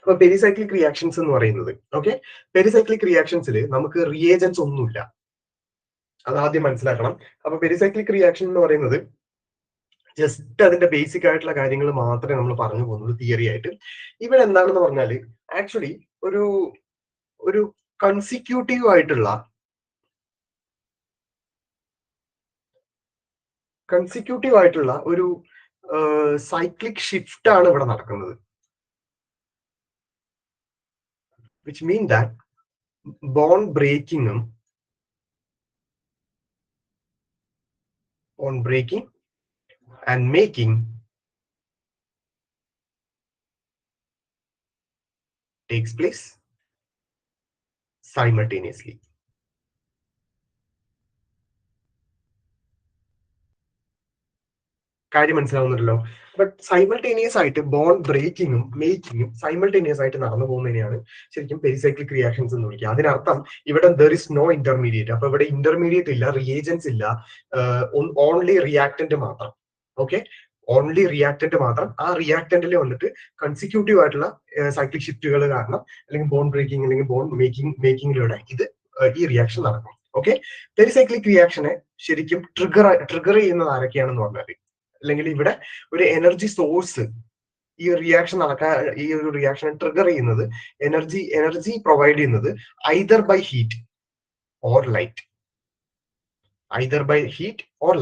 അപ്പൊ pericyclic reactions എന്ന് പറയുന്നത് ഓക്കെ, പെരിസൈക്ലിക് റിയാക്ഷൻസിൽ നമുക്ക് റിയേജൻസ് ഒന്നുമില്ല, അത് ആദ്യം മനസ്സിലാക്കണം. അപ്പൊ പെരിസൈക്ലിക് റിയാക്ഷൻ എന്ന് പറയുന്നത് ജസ്റ്റ് അതിന്റെ ബേസിക് ആയിട്ടുള്ള കാര്യങ്ങൾ മാത്രമേ നമ്മൾ പറഞ്ഞു പോകുന്നത് തിയറി ആയിട്ട്. ഇവിടെ എന്താണെന്ന് പറഞ്ഞാല് ആക്ച്വലി ഒരു ഒരു കൺസിക്യൂട്ടീവ് ആയിട്ടുള്ള ഒരു സൈക്ലിക് ഷിഫ്റ്റ് ആണ് ഇവിടെ നടക്കുന്നത്. Which mean that bond breaking and making takes place simultaneously. കാര്യം മനസ്സിലാവുന്നുണ്ടല്ലോ. ബട്ട് സൈമൾട്ടേനിയസ് ആയിട്ട് ബോണ്ട് ബ്രേക്കിങ്ങും മേക്കിങ്ങും സൈമൾട്ടേനിയസ് ആയിട്ട് നടന്നു പോകുന്നതിനെയാണ് ശരിക്കും പെരിസൈക്ലിക് റിയാക്ഷൻസ് എന്ന് വിളിക്കുക. അതിനർത്ഥം ഇവിടെ ദർ ഇസ് നോ ഇന്റർമീഡിയറ്റ്. അപ്പൊ ഇവിടെ ഇന്റർമീഡിയറ്റ് ഇല്ല, റിയേജൻസ് ഇല്ല, ഓൺലി റിയാക്ടന്റ് മാത്രം. ഓക്കെ, ഓൺലി റിയാക്ടന്റ് മാത്രം. ആ റിയാക്ടന്റിൽ വന്നിട്ട് കൺസിക്യൂട്ടീവ് ആയിട്ടുള്ള സൈക്ലിക് ഷിഫ്റ്റുകൾ കാരണം അല്ലെങ്കിൽ ബോണ്ട് ബ്രേക്കിംഗ് അല്ലെങ്കിൽ ബോണ്ട് മേക്കിങ്ങിലൂടെ ഈ റിയാക്ഷൻ നടക്കും. ഓക്കെ, പെരിസൈക്ലിക് റിയാക്ഷനെ ശരിക്കും ട്രിഗർ ചെയ്യുന്നത് ആരൊക്കെയാണെന്ന് പറഞ്ഞാൽ, അല്ലെങ്കിൽ ഇവിടെ ഒരു എനർജി സോഴ്സ് ഈ റിയാക്ഷൻ ഈ ഒരു റിയാക്ഷനെ ട്രിഗർ ചെയ്യുന്നത്, എനർജി പ്രൊവൈഡ് ചെയ്യുന്നത് either by heat or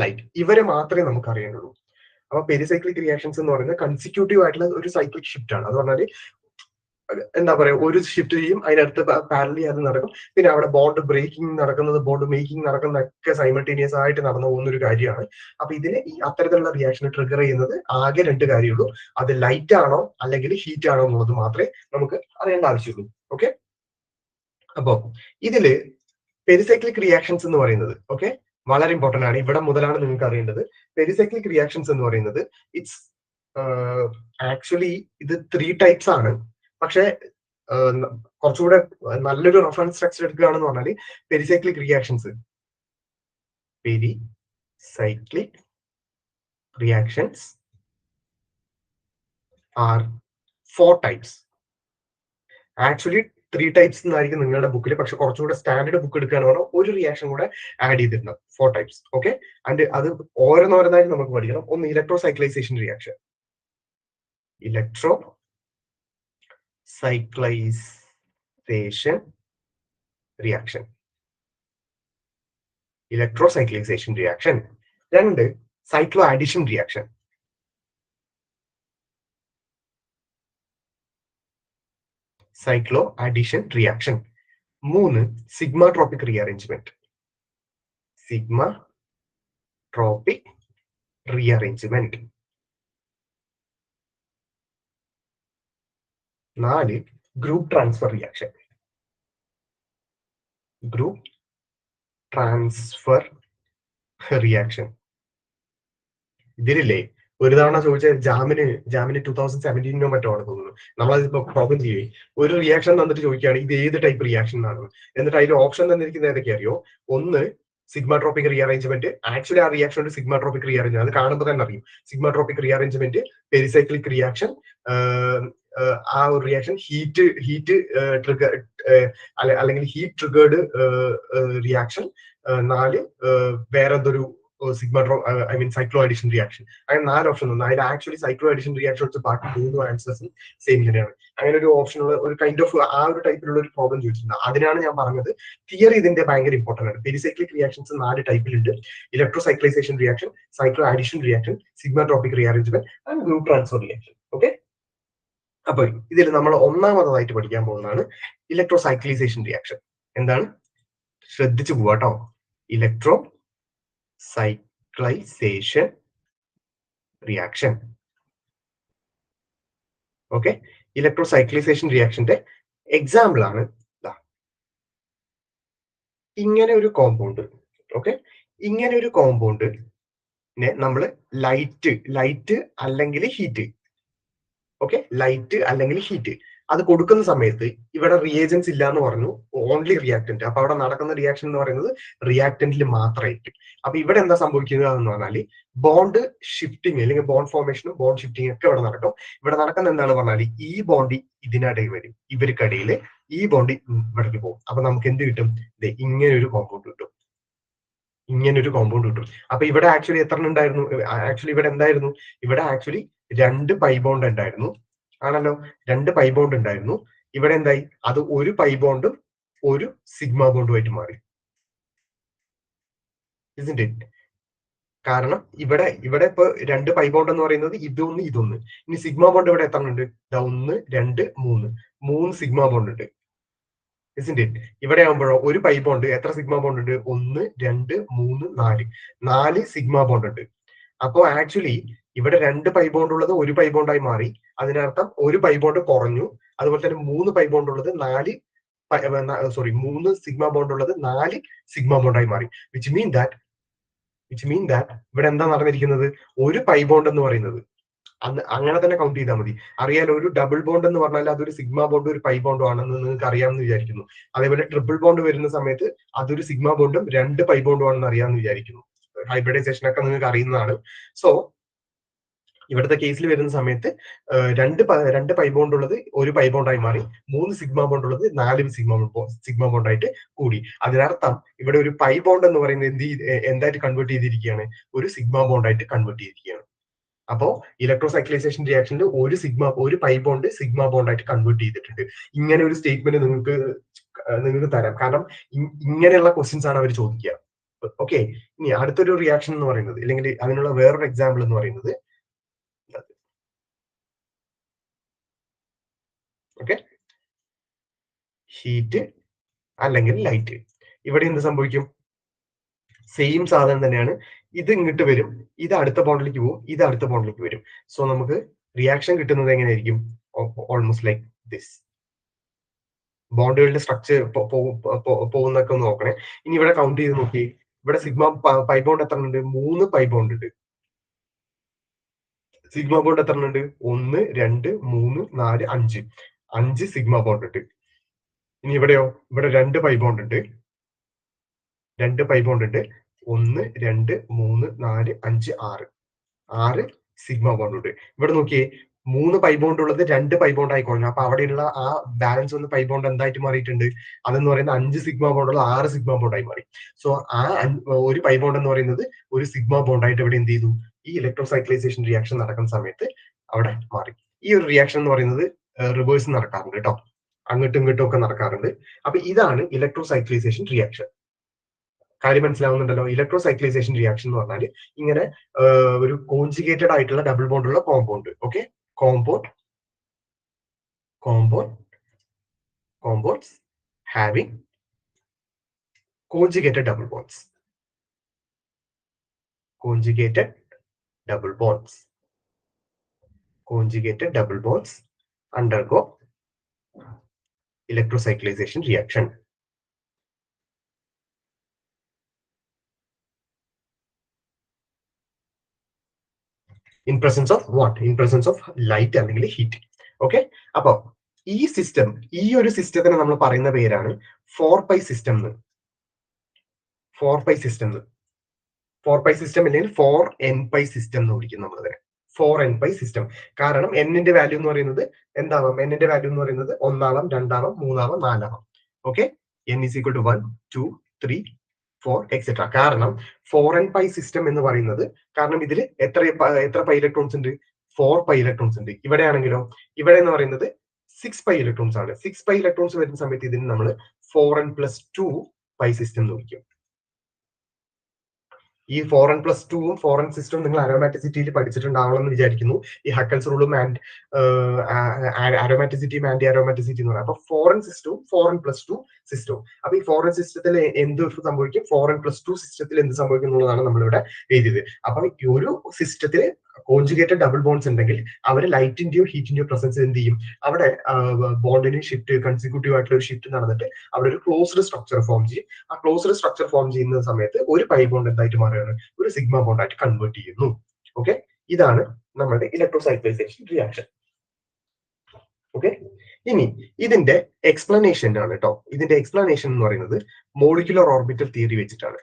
light. ഇവരെ മാത്രമേ നമുക്ക് അറിയേണ്ടുള്ളൂ. അപ്പൊ പെരിസൈക്ലിക് റിയാക്ഷൻസ് എന്ന് പറയുന്നത് കൺസിക്യൂട്ടീവ് ആയിട്ടുള്ള ഒരു സൈക്ലിക് ഷിഫ്റ്റ് ആണ്. അത് പറഞ്ഞാല് എന്താ പറയാ, ഒരു ഷിഫ്റ്റ് ചെയ്യും, അതിനടുത്ത് പാരലി അത് നടക്കും, പിന്നെ അവിടെ ബോണ്ട് ബ്രേക്കിംഗ് നടക്കുന്നത്, ബോണ്ട് മേക്കിംഗ് നടക്കുന്നതൊക്കെ സൈമൾട്ടേനിയസ് ആയിട്ട് നടന്നു പോകുന്ന ഒരു കാര്യമാണ്. അപ്പൊ ഇതിന് ഈ അത്തരത്തിലുള്ള റിയാക്ഷൻ ട്രിഗർ ചെയ്യുന്നത് ആകെ രണ്ട് കാര്യമുള്ളൂ, അത് ലൈറ്റ് ആണോ അല്ലെങ്കിൽ ഹീറ്റ് ആണോ എന്നുള്ളത് മാത്രമേ നമുക്ക് അറിയേണ്ട ആവശ്യമുള്ളൂ. ഓക്കെ, അപ്പോ ഇതില് പെരിസൈക്ലിക് റിയാക്ഷൻസ് എന്ന് പറയുന്നത് ഓക്കെ വളരെ ഇമ്പോർട്ടന്റ് ആണ്. ഇവിടെ മുതലാണ് നിങ്ങൾക്ക് അറിയേണ്ടത്. പെരിസൈക്ലിക് റിയാക്ഷൻസ് എന്ന് പറയുന്നത് ഇറ്റ്സ് ആക്ച്വലി ഇത് 3 ടൈപ്സ് ആണ്. പക്ഷെ കുറച്ചുകൂടെ നല്ലൊരു റെഫറൻസ് സ്ട്രക്ചർ എടുക്കുകയാണെന്ന് പറഞ്ഞാൽ pericyclic reactions R 4 types. Actually 3 types എന്നായിരിക്കും നിങ്ങളുടെ ബുക്കിൽ, പക്ഷെ കുറച്ചുകൂടെ സ്റ്റാൻഡേർഡ് ബുക്ക് എടുക്കുകയാണെന്ന് പറഞ്ഞാൽ ഒരു റിയാക്ഷൻ കൂടെ ആഡ് ചെയ്തിട്ടുണ്ട്, 4 ടൈപ്സ്. ഓക്കെ, ആൻഡ് അത് ഓരോന്നോരോന്നായിട്ട് നമുക്ക് പഠിക്കണം. ഒന്ന് ഇലക്ട്രോസൈക്ലൈസേഷൻ റിയാക്ഷൻ. രണ്ട് സൈക്ലോ അഡിഷൻ റിയാക്ഷൻ. മൂന്ന് സിഗ്മാട്രോപിക് റീഅറേഞ്ച്മെന്റ്. നാല് ഗ്രൂപ്പ് ട്രാൻസ്ഫർ റിയാക്ഷൻ. ഇതിലില്ലേ ഒരു തവണ ചോദിച്ച ജാമിന് 2017 മറ്റോ ആണ് തോന്നുന്നു, നമ്മളതിപ്പോ പ്രോബ്ലം ചെയ്യുകയും ഒരു റിയാക്ഷൻ തന്നിട്ട് ചോദിക്കുകയാണ് ഇത് ഏത് ടൈപ്പ് റിയാക്ഷൻ എന്നാണ്. എന്നിട്ട് അതിൽ ഓപ്ഷൻ തന്നിരിക്കുന്നത് ഏതൊക്കെ അറിയോ? ഒന്ന് സിഗ്മാട്രോപിക് റീഅറേഞ്ച്മെന്റ്. ആക്ച്വലി ആ റിയാക്ഷൻ സിഗ്മാട്രോപിക് റീഅറേഞ്ച്മെന്റ്, അത് കാണുമ്പോൾ തന്നെ അറിയും. സിഗ്മാട്രോപിക് റീഅറേഞ്ച്മെന്റ്, പെരിസൈക്ലിക് റിയാക്ഷൻ, ആ ഒരു റിയാക്ഷൻ ഹീറ്റ് ട്രിഗർ അല്ലെങ്കിൽ ഹീറ്റ് ട്രിഗേർഡ് റിയാക്ഷൻ. നാല് വേറെന്തൊരു സൈക്ലോ അഡിഷൻ റിയാക്ഷൻ. അങ്ങനെ 4 ഓപ്ഷൻ ഉണ്ട്. അതിൽ ആക്ച്വലി സൈക്ലോ അഡിഷൻ റിയാക്ഷൻ വെച്ച് ബാക്കി 3 ആൻസേഴ്സും സെയിം തന്നെയാണ്. അങ്ങനെ ഒരു ഓപ്ഷനുള്ള ഒരു കൈൻഡ് ഓഫ് ആ ഒരു ടൈപ്പിലുള്ള ഒരു പ്രോബ്ലം ചോദിച്ചിട്ടുണ്ട്. അതിനാണ് ഞാൻ പറഞ്ഞത് തിയറി ഇതിന്റെ ഭയങ്കര ഇമ്പോർട്ടന്റ് ആണ്. പെരിസൈക്ലിക് റിയാക്ഷൻസ് 4 ടൈപ്പിലുണ്ട്: electrocyclization reaction, cycloaddition reaction, sigmatropic rearrangement and group transfer reaction. Okay, അപ്പൊ ഇതിൽ നമ്മൾ ഒന്നാമതായിട്ട് പഠിക്കാൻ പോകുന്നതാണ് ഇലക്ട്രോസൈക്ലൈസേഷൻ റിയാക്ഷൻ. എന്താണ്? ശ്രദ്ധിച്ചു പോവാട്ടോ. ഇലക്ട്രോസൈക്ലൈസേഷൻ റിയാക്ഷൻ. ഓക്കെ, ഇലക്ട്രോസൈക്ലൈസേഷൻ റിയാക്ഷന്റെ എക്സാമ്പിൾ ആണ് ഇങ്ങനെ ഒരു കോമ്പൗണ്ട്. ഓക്കെ, ഇങ്ങനെ ഒരു കോമ്പൗണ്ടിനെ നമ്മൾ ലൈറ്റ് അല്ലെങ്കിൽ ഹീറ്റ്, ഓക്കെ, ലൈറ്റ് അല്ലെങ്കിൽ ഹീറ്റ് അത് കൊടുക്കുന്ന സമയത്ത് ഇവിടെ റിയേജൻസ് ഇല്ല എന്ന് പറഞ്ഞു, ഓൺലി റിയാക്ടന്റ്. അപ്പൊ അവിടെ നടക്കുന്ന റിയാക്ഷൻ എന്ന് പറയുന്നത് റിയാക്ടന്റിൽ മാത്രമായിരിക്കും. അപ്പൊ ഇവിടെ എന്താ സംഭവിക്കുക എന്ന് പറഞ്ഞാൽ ബോണ്ട് ഷിഫ്റ്റിംഗ് അല്ലെങ്കിൽ ബോണ്ട് ഫോർമേഷനും ബോണ്ട് ഷിഫ്റ്റിംഗ് ഒക്കെ ഇവിടെ നടക്കും. ഇവിടെ നടക്കുന്ന എന്താണ് പറഞ്ഞാൽ ഈ ബോണ്ട് ഇതിനിടയിൽ വരും, ഇവർക്കിടയിൽ ഈ ബോണ്ട് ഇവിടേക്ക് പോകും. അപ്പൊ നമുക്ക് എന്ത് കിട്ടും? ഇങ്ങനെ ഒരു കോമ്പൗണ്ട് കിട്ടും, ഇങ്ങനെ ഒരു കോമ്പൗണ്ട് കിട്ടും. അപ്പൊ ഇവിടെ ആക്ച്വലി എത്ര ഉണ്ടായിരുന്നു? ആക്ച്വലി ഇവിടെ എന്തായിരുന്നു? ഇവിടെ ആക്ച്വലി 2 പൈ ബോണ്ട് ഉണ്ടായിരുന്നു, ആണല്ലോ, 2 പൈ ബോണ്ട് ഉണ്ടായിരുന്നു. ഇവിടെ എന്തായി? അത് ഒരു പൈ ബോണ്ടും ഒരു സിഗ്മ ബോണ്ടുമായിട്ട് മാറി. isn't it? കാരണം ഇവിടെ ഇപ്പൊ 2 പൈ ബോണ്ട് എന്ന് പറയുന്നത് ഇതൊന്ന് ഇതൊന്ന്. ഇനി സിഗ്മ ബോണ്ട് ഇവിടെ എത്ര ഉണ്ട്? 1 2 3 3 സിഗ്മ ബോണ്ട് ഉണ്ട്. isn't it? ഇവിടെ ആകുമ്പോഴോ ഒരു പൈ ബോണ്ട് എത്ര സിഗ്മ ബോണ്ട് ഉണ്ട്? 1 2 3 4 4 സിഗ്മ ബോണ്ട് ഉണ്ട്. അപ്പോ ആക്ച്വലി ഇവിടെ 2 പൈ ബോണ്ട് ഉള്ളത് ഒരു പൈ ബോണ്ടായി മാറി. അതിനർത്ഥം ഒരു പൈ ബോണ്ട് കുറഞ്ഞു. അതുപോലെ തന്നെ 3 പൈ ബോണ്ട് ഉള്ളത് 3 സിഗ്മ ബോണ്ട് ഉള്ളത് 4 സിഗ്മ ബോണ്ടായി മാറി. വിച്ച് മീൻ ദാറ്റ് ഇവിടെ എന്താ നടന്നിരിക്കുന്നത്? ഒരു പൈ ബോണ്ട് എന്ന് പറയുന്നത് അങ്ങനെ തന്നെ കൗണ്ട് ചെയ്താൽ മതി. അറിയാലോ, ഒരു ഡബിൾ ബോണ്ട് എന്ന് പറഞ്ഞാൽ അതൊരു സിഗ്മ ബോണ്ടും ഒരു പൈ ബോണ്ടും ആണെന്ന് നിങ്ങൾക്ക് അറിയാമെന്ന് വിചാരിക്കുന്നു. അതേപോലെ ട്രിപ്പിൾ ബോണ്ട് വരുന്ന സമയത്ത് അതൊരു സിഗ്മ ബോണ്ടും 2 പൈ ബോണ്ടും ആണെന്ന് അറിയാമെന്ന് വിചാരിക്കുന്നു. ഹൈബ്രിഡൈസേഷൻ ഒക്കെ നിങ്ങൾക്ക് അറിയുന്നതാണ്. സോ ഇവിടുത്തെ കേസിൽ വരുന്ന സമയത്ത് 2 പൈ ബോണ്ട് ഉള്ളത് ഒരു പൈ ബോണ്ടായി മാറി, 3 സിഗ്മ ബോണ്ട് ഉള്ളത് 4 സിഗ്മ ബോണ്ടായിട്ട് കൂടി. അതിനർത്ഥം ഇവിടെ ഒരു പൈ ബോണ്ട് എന്ന് പറയുന്നത് എന്തായിട്ട് കൺവേർട്ട് ചെയ്തിരിക്കുകയാണ്? ഒരു സിഗ്മ ബോണ്ടായിട്ട് കൺവേർട്ട് ചെയ്തിരിക്കുകയാണ്. അപ്പോ ഇലക്ട്രോസൈക്ലൈസേഷൻ റിയാക്ഷനിൽ ഒരു പൈ ബോണ്ട് സിഗ്മ ബോണ്ടായിട്ട് കൺവേർട്ട് ചെയ്തിട്ടുണ്ട്. ഇങ്ങനെ ഒരു സ്റ്റേറ്റ്മെന്റ് നിങ്ങൾക്ക് തരാം. കാരണം ഇങ്ങനെയുള്ള ക്വസ്റ്റ്യൻസ് ആണ് അവർ ചോദിക്കുക. ഓക്കെ, ഇനി അടുത്തൊരു റിയാക്ഷൻ എന്ന് പറയുന്നത്, അല്ലെങ്കിൽ അതിനുള്ള വേറൊരു എക്സാമ്പിൾ എന്ന് പറയുന്നത്, ഓക്കെ, ഹീറ്റ് അല്ലെങ്കിൽ ലൈറ്റ്. ഇവിടെ എന്ത് സംഭവിക്കും? സെയിം സാധനം തന്നെയാണ്. ഇത് ഇങ്ങോട്ട് വരും, ഇത് അടുത്ത ബോണ്ടിലേക്ക് പോകും, ഇത് അടുത്ത ബോണ്ടിലേക്ക് വരും. സോ നമുക്ക് റിയാക്ഷൻ കിട്ടുന്നത് എങ്ങനെയായിരിക്കും? Almost like this. ബോണ്ടുകളുടെ സ്ട്രക്ചർ പോകുന്നൊക്കെ ഒന്ന് നോക്കണേ. ഇനി ഇവിടെ കൗണ്ട് ചെയ്ത് നോക്കി. ഇവിടെ സിഗ്മ പൈ ബോണ്ട് എത്ര ഉണ്ട്? 3 പൈ ബോണ്ട് ഉണ്ട്. സിഗ്മ ബോണ്ട് എത്ര ഉണ്ട്? 1 2 3 4 5 5 സിഗ്മ ബോണ്ട് ഉണ്ട്. ഇനി ഇവിടെയോ? ഇവിടെ 2 പൈ ബോണ്ട് ഉണ്ട്. 2 പൈ ബോണ്ട് ഉണ്ട്. 1 2 3 4 5 6 6 സിഗ്മ ബോണ്ട് ഉണ്ട്. ഇവിടെ നോക്കിയേ, 3 പൈ ബോണ്ട് ഉള്ളത് 2 പൈ ബോണ്ട് ആയി കുറഞ്ഞു. അപ്പൊ അവിടെയുള്ള ആ ബാലൻസ് വന്ന പൈ ബോണ്ട് എന്തായിട്ട് മാറിയിട്ടുണ്ട്? അതെന്ന് പറയുന്നത് 5 സിഗ്മ ബോണ്ട് ഉള്ള 6 സിഗ്മ ബോണ്ട് ആയി മാറി. സോ ആ ഒരു പൈ ബോണ്ട് എന്ന് പറയുന്നത് ഒരു സിഗ്മ ബോണ്ട് ആയിട്ട് ഇവിടെ എന്ത് ചെയ്തു? ഈ ഇലക്ട്രോസൈക്ലൈസേഷൻ റിയാക്ഷൻ നടക്കുന്ന സമയത്ത് അവിടെ മാറി. ഈ ഒരു റിയാക്ഷൻ എന്ന് പറയുന്നത് റിവേഴ്സ് നടക്കാറുണ്ട് കേട്ടോ, അങ്ങോട്ടും ഇങ്ങോട്ടും ഒക്കെ നടക്കാറുണ്ട്. അപ്പൊ ഇതാണ് ഇലക്ട്രോസൈക്ലൈസേഷൻ റിയാക്ഷൻ. കാര്യം മനസ്സിലാവുന്നുണ്ടല്ലോ? ഇലക്ട്രോസൈക്ലൈസേഷൻ റിയാക്ഷൻ എന്ന് പറഞ്ഞാൽ ഇങ്ങനെ ഒരു കോൺജുഗേറ്റഡ് ആയിട്ടുള്ള ഡബിൾ ബോണ്ട് ഉള്ള compound. Okay, compounds having conjugated double bonds. Conjugated double bonds undergo electrocyclization reaction. In presence of what? In presence of light അല്ലെങ്കിൽ heat. ഓക്കെ, അപ്പൊ ഈ സിസ്റ്റം, ഈ ഒരു സിസ്റ്റത്തിന് നമ്മൾ പറയുന്ന പേരാണ് 4π സിസ്റ്റം എന്ന്. 4π സിസ്റ്റം അല്ലെങ്കിൽ 4nπ സിസ്റ്റം എന്ന് വിളിക്കും നമ്മൾ ഇതിനെ. 4nπ system. കാരണം എന്നിന്റെ വാല്യൂ എന്ന് പറയുന്നത് എന്താവാം? എന്നിന്റെ വാല്യൂ എന്ന് പറയുന്നത് 1 ആവാം, 2 ആവാം, 3 ആവാം, 4 ആവാം. Okay, n is equal to 1 2 3 4 etcetera. കാരണം 4nπ സിസ്റ്റം എന്ന് പറയുന്നത്, കാരണം ഇതിൽ എത്ര പൈ ഇലക്ട്രോൺസ് ഉണ്ട്? 4 പൈ ഇലക്ട്രോൺസ് ഉണ്ട്. ഇവിടെ ആണെങ്കിലോ, ഇവിടെ എന്ന് പറയുന്നത് 6 പൈ ഇലക്ട്രോൺസ് ആണ്. 6 പൈ ഇലക്ട്രോൺസ് വരുന്ന സമയത്ത് ഇതിന് നമ്മൾ 4n+2 പൈ സിസ്റ്റം എന്ന് വിളിക്കും. ഈ 4n+2ഉം 4n സിസ്റ്റവും നിങ്ങൾ അരോമാറ്റിസിറ്റിയിൽ പഠിച്ചിട്ടുണ്ടാവണം എന്ന് വിചാരിക്കുന്നു. ഈ ഹക്കൽസ് റൂളും ആൻഡ് അരോമാറ്റിസിറ്റിയും ആന്റി അരോമാറ്റിസിറ്റി എന്ന് പറയാം. അപ്പൊ 4n സിസ്റ്റവും 4n+2 സിസ്റ്റവും. അപ്പൊ ഈ 4n സിസ്റ്റത്തിൽ എന്ത് സംഭവിക്കും? 4n+2 സിസ്റ്റത്തിൽ എന്ത് സംഭവിക്കും എന്നുള്ളതാണ് നമ്മളിവിടെ എഴുതിയത്. അപ്പൊ ഒരു സിസ്റ്റത്തിൽ കോൺജുഗേറ്റഡ് ഡബിൾ ബോണ്ട്സ് ഉണ്ടെങ്കിൽ അവര് ലൈറ്റിന്റെയോ ഹീറ്റിന്റെയോ പ്രസൻസ് എന്ത് ചെയ്യും? അവിടെ ബോണ്ടിന് ഷിഫ്റ്റ്, കൺസിക്യൂട്ടീവ് ആയിട്ടുള്ള ഒരു ഷിഫ്റ്റ് നടന്നിട്ട് അവിടെ ഒരു ക്ലോസ്ഡ് സ്ട്രക്ചർ ഫോം ചെയ്യും. ആ ക്ലോസ്ഡ് സ്ട്രക്ചർ ഫോം ചെയ്യുന്ന സമയത്ത് ഒരു പൈ ബോണ്ട് എന്തായിട്ട് മാറുകയാണ്? ഒരു സിഗ്മ ബോണ്ട് ആയിട്ട് കൺവേർട്ട് ചെയ്യുന്നു. ഓക്കെ, ഇതാണ് നമ്മുടെ ഇലക്ട്രോസൈക്ലൈസേഷൻ റിയാക്ഷൻ. ഓക്കെ, ഇനി ഇതിന്റെ എക്സ്പ്ലനേഷൻ ആണ് കേട്ടോ. ഇതിന്റെ എക്സ്പ്ലനേഷൻ എന്ന് പറയുന്നത് മോളിക്കുലർ ഓർബിറ്റൽ തിയറി വെച്ചിട്ടാണ്.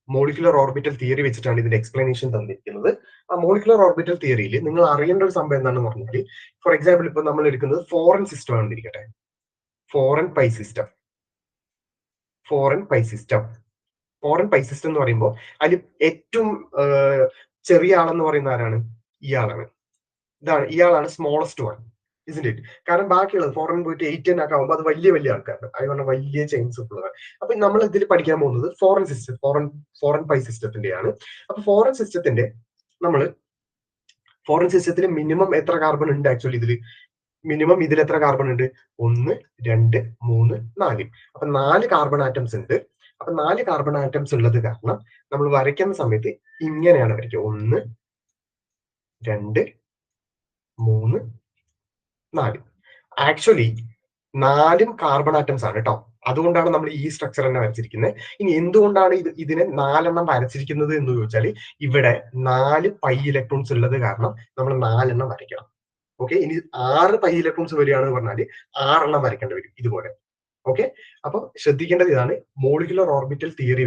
മോളിക്കുലർ ഓർബിറ്റൽ തിയറി വെച്ചിട്ടാണ് ഇതിന്റെ എക്സ്പ്ലനേഷൻ തന്നിരിക്കുന്നത്. ആ മോളിക്കുലർ ഓർബിറ്റൽ തിയറിയിൽ നിങ്ങൾ അറിയേണ്ട ഒരു സംഭവം എന്താണെന്ന് പറഞ്ഞാൽ, ഫോർ എക്സാമ്പിൾ ഇപ്പൊ നമ്മൾ എടുക്കുന്നത് ഫോറിൻ സിസ്റ്റം ആണെന്നിരിക്കട്ടെ. Foreign pi system. Foreign pi system എന്ന് പറയുമ്പോൾ അതിൽ ഏറ്റവും ചെറിയ ആളെന്ന് പറയുന്ന ആരാണ്? ഇയാളാണ്. ഇയാളാണ് സ്മോളസ്റ്റ് വൺ, ഇസിന്റ് ഇറ്റ്? കാരണം ബാക്കിയുള്ളത് ഫോറിൻ പോയിട്ട് 8 ഒക്കെ ആകുമ്പോൾ അത് വലിയ വലിയ ആൾക്കാരാണ്, അതുകൊണ്ട് വലിയ ചെയിൻസ് ഉള്ളതാണ്. അപ്പൊ നമ്മൾ ഇതിൽ പഠിക്കാൻ പോകുന്നത് ഫോറിൻ സിസ്റ്റം, ഫോറിൻ പൈ സിസ്റ്റത്തിന്റെയാണ്. അപ്പൊ ഫോറിൻ സിസ്റ്റത്തിന്റെ ഫോറിൻ സിസ്റ്റത്തിൽ മിനിമം എത്ര കാർബൺ ഉണ്ട്? ആക്ച്വലി മിനിമം ഇതിൽ എത്ര കാർബൺ ഉണ്ട്? 1 2 3 4. അപ്പൊ 4 കാർബൺ ആറ്റംസ് ഉണ്ട്. അപ്പൊ 4 കാർബൺ ആറ്റംസ് ഉള്ളത് കാരണം നമ്മൾ വരയ്ക്കുന്ന സമയത്ത് ഇങ്ങനെയാണ് വരയ്ക്കുക. 1 2 3 4. ആക്ച്വലി 4 കാർബൺ ആറ്റംസ് ആണ് കേട്ടോ. അതുകൊണ്ടാണ് നമ്മൾ ഈ സ്ട്രക്ചർ തന്നെ വരച്ചിരിക്കുന്നത്. ഇനി എന്തുകൊണ്ടാണ് ഇതിനെ 4 എണ്ണം വരച്ചിരിക്കുന്നത് എന്ന് ചോദിച്ചാൽ, ഇവിടെ 4 പൈ ഇലക്ട്രോൺസ് ഉള്ളത് കാരണം നമ്മൾ 4 എണ്ണം വരയ്ക്കണം. ഓക്കെ. ഇനി 6 പൈ ഇലക്ട്രോൺസ് വരികയാണെന്ന് പറഞ്ഞാൽ 6 എണ്ണം വരയ്ക്കേണ്ടി വരും ഇതുപോലെ. ഓക്കെ. അപ്പൊ ശ്രദ്ധിക്കേണ്ടത് ഇതാണ്, മോളിക്കുലർ ഓർബിറ്റൽ തിയറി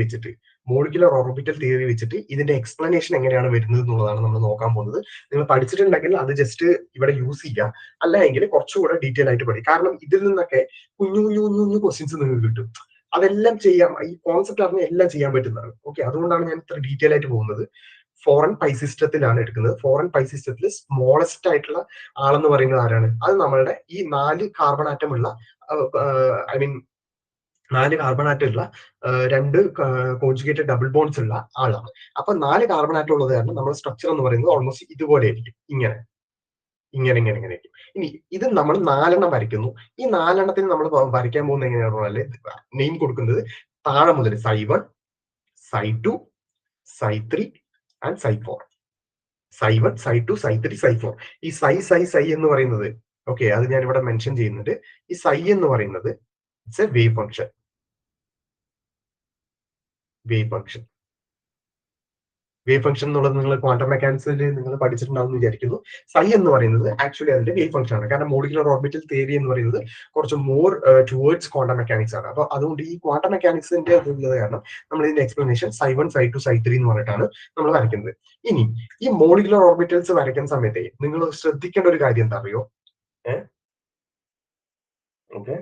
വെച്ചിട്ട് ഇതിന്റെ എക്സ്പ്ലനേഷൻ എങ്ങനെയാണ് വരുന്നത് എന്നുള്ളതാണ് നമ്മൾ നോക്കാൻ പോകുന്നത്. നിങ്ങൾ പഠിച്ചിട്ടുണ്ടെങ്കിൽ അത് ജസ്റ്റ് ഇവിടെ യൂസ് ചെയ്യുക, അല്ല എങ്കിൽ കുറച്ചുകൂടെ ഡീറ്റെയിൽ ആയിട്ട് പഠിക്കും. കാരണം ഇതിൽ നിന്നൊക്കെ കുഞ്ഞു കുഞ്ഞു കുഞ്ഞു കുഞ്ഞു ക്വസ്റ്റ്യൻസ് നിങ്ങൾക്ക് കിട്ടും. അതെല്ലാം ചെയ്യാം, ഈ കോൺസെപ്റ്റ് അറിഞ്ഞ എല്ലാം ചെയ്യാൻ പറ്റുന്നതാണ്. ഓക്കെ. അതുകൊണ്ടാണ് ഞാൻ ഇത്ര ഡീറ്റെയിൽ ആയിട്ട് പോകുന്നത്. ഫോറിൻ പൈ സിസ്റ്റത്തിലാണ് എടുക്കുന്നത്. ഫോറിൻ പൈ സിസ്റ്റത്തിൽ സ്മോളസ്റ്റ് ആയിട്ടുള്ള ആളെന്ന് പറയുന്നത് ആരാണ്? അത് നമ്മളുടെ ഈ 4 കാർബൺ ആറ്റം ഉള്ള, ഐ മീൻ 4 കാർബൺ ആറ്റം ഉള്ള 2 കോൺജുഗേറ്റഡ് ഡബിൾ ബോൺസ് ഉള്ള ആളാണ്. അപ്പൊ 4 കാർബൺ ആറ്റം ഉള്ളത് കാരണം നമ്മുടെ സ്ട്രക്ചർ എന്ന് പറയുന്നത് ഓൾമോസ്റ്റ് ഇതുപോലെ ആയിരിക്കും. ഇങ്ങനെ ഇങ്ങനെ ഇങ്ങനെ ഇങ്ങനെ ആയിരിക്കും. ഇനി ഇത് നമ്മൾ 4 എണ്ണം വരയ്ക്കുന്നു. ഈ 4 എണ്ണത്തിന് നമ്മൾ വരയ്ക്കാൻ പോകുന്നത് എങ്ങനെയാണെന്ന് പറഞ്ഞാൽ, നെയിം കൊടുക്കുന്നത് താഴെ മുതൽ Psi1, Psi2, Psi3 and Psi4. Psi1, Psi2, Psi3, Psi4. ഈ Psi എന്ന് പറയുന്നത്, ഓക്കെ, അത് ഞാൻ ഇവിടെ മെൻഷൻ ചെയ്യുന്നുണ്ട്. ഈ Psi എന്ന് പറയുന്നത് it's A wave function. Wave function എന്നുള്ളത് നിങ്ങൾ ക്വാണ്ടം മെക്കാനിക്സിൽ നിങ്ങൾ പഠിച്ചിട്ടുണ്ടാവും എന്ന് വിചാരിക്കുന്നു. Psi എന്ന് പറയുന്നത് ആക്ച്വലി അതിന്റെ വേവ് ഫംഗ്ഷൻ ആണ്. കാരണം മോളിക്കുലർ ഓർബിറ്റൽ തിയറി എന്ന് പറയുന്നത് കുറച്ച് മോർ ടുവേർഡ്സ് ക്വാണ്ടം മെക്കാനിക്സ് ആണ്. അപ്പൊ അതുകൊണ്ട് ഈ ക്വാണ്ടം മെക്കാനിക്സിന്റെ ഉള്ളത് കാരണം നമ്മൾ ഇതിന്റെ എക്സ്പ്ലനേഷൻ Psi1, Psi2, Psi3 എന്ന് പറഞ്ഞിട്ടാണ് നമ്മൾ വരയ്ക്കുന്നത്. ഇനി ഈ മോളിക്കുലർ ഓർബിറ്റൽസ് വരയ്ക്കുന്ന സമയത്ത് നിങ്ങൾ ശ്രദ്ധിക്കേണ്ട ഒരു കാര്യം എന്താ അറിയോ? ഓക്കെ.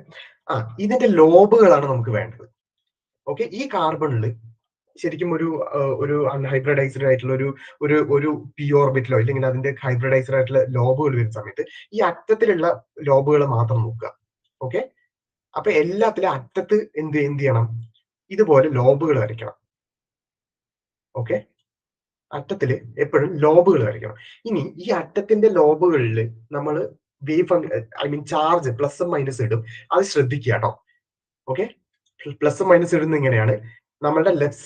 ഇതിന്റെ ലോബുകളാണ് നമുക്ക് വേണ്ടത്. ഓക്കെ. ഈ കാർബണിൽ ശരിക്കും ഒരു അൺഹൈബ്രിഡൈസ്ഡ് ആയിട്ടുള്ള ഒരു പി ഓർബിറ്റലോ ഇല്ലെങ്കിൽ അതിന്റെ ഹൈബ്രിഡൈസ്ഡ് ആയിട്ടുള്ള ലോബുകൾ വരുന്ന സമയത്ത് ഈ അറ്റത്തിലുള്ള ലോബുകൾ മാത്രം നോക്കുക. ഓക്കെ. അപ്പൊ എല്ലാത്തിലും അറ്റത്ത് എന്ത് ചെയ്യണം? ഇതുപോലെ ലോബുകൾ വരയ്ക്കണം. ഓക്കെ. അറ്റത്തില് എപ്പോഴും ലോബുകൾ വരയ്ക്കണം. ഇനി ഈ അറ്റത്തിന്റെ ലോബുകളിൽ നമ്മൾ വേവ് ഐ മീൻ ചാർജ് പ്ലസും മൈനസ് ഇടും. അത് ശ്രദ്ധിക്കുക കേട്ടോ. ഓക്കെ. പ്ലസും മൈനസ് ഇടുന്നത് ഇങ്ങനെയാണ്. നമ്മളുടെ ലെഫ്റ്റ്